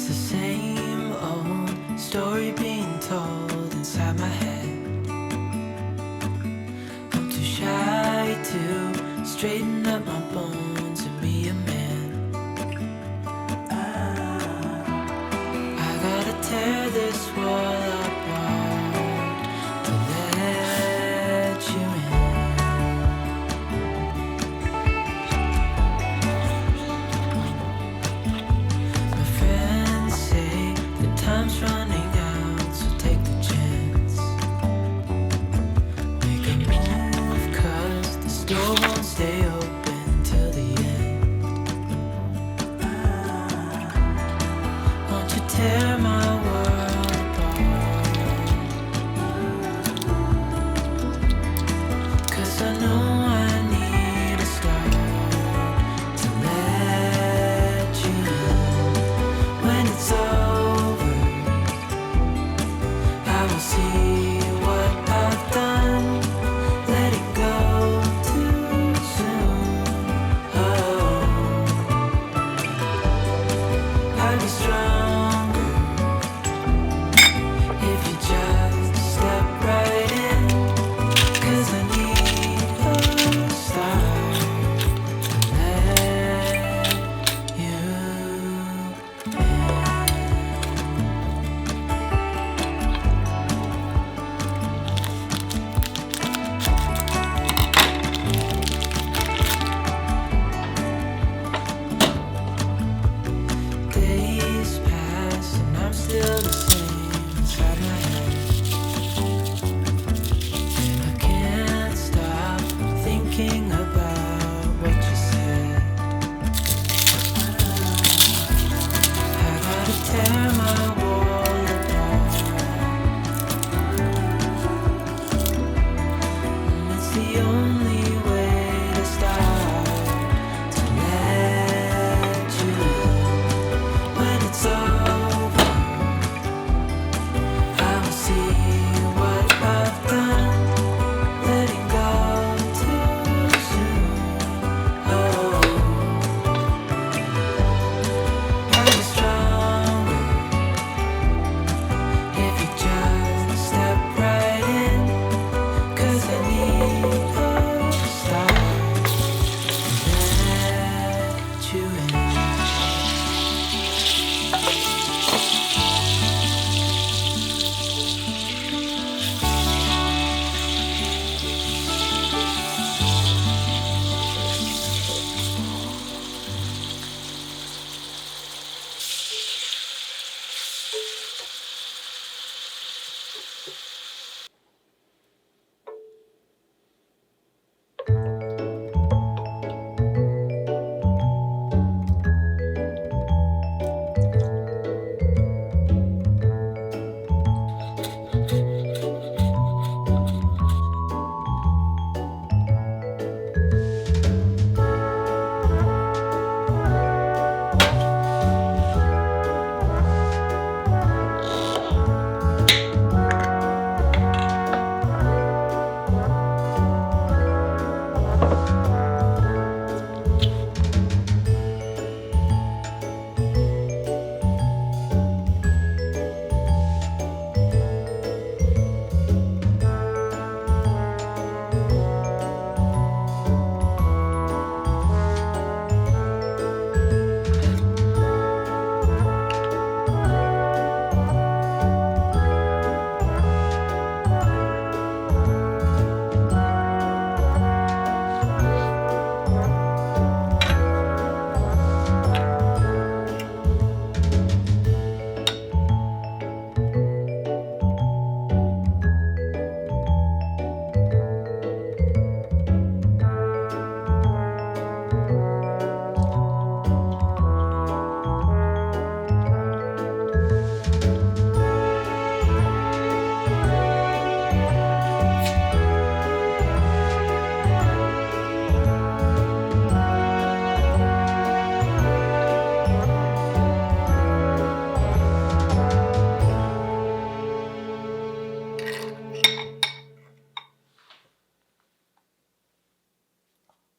the same old story being told inside my head. I'm too shy to straighten up my bones and be a man. I gotta tear this wall apart to let you in. My friends say the time's running out, so take the chance. Make a move, 'cause the store won't stay open till the end. Won't you tear my world apart? 'Cause I know I need a start to let you in. When it's over, I will see what I've done. Letting go too soon. Oh, I'd be stronger if you just step right in. 'Cause I need a start to let you in. Days pass and I'm still the same inside my head. And I can't stop thinking about what you said. I gotta tear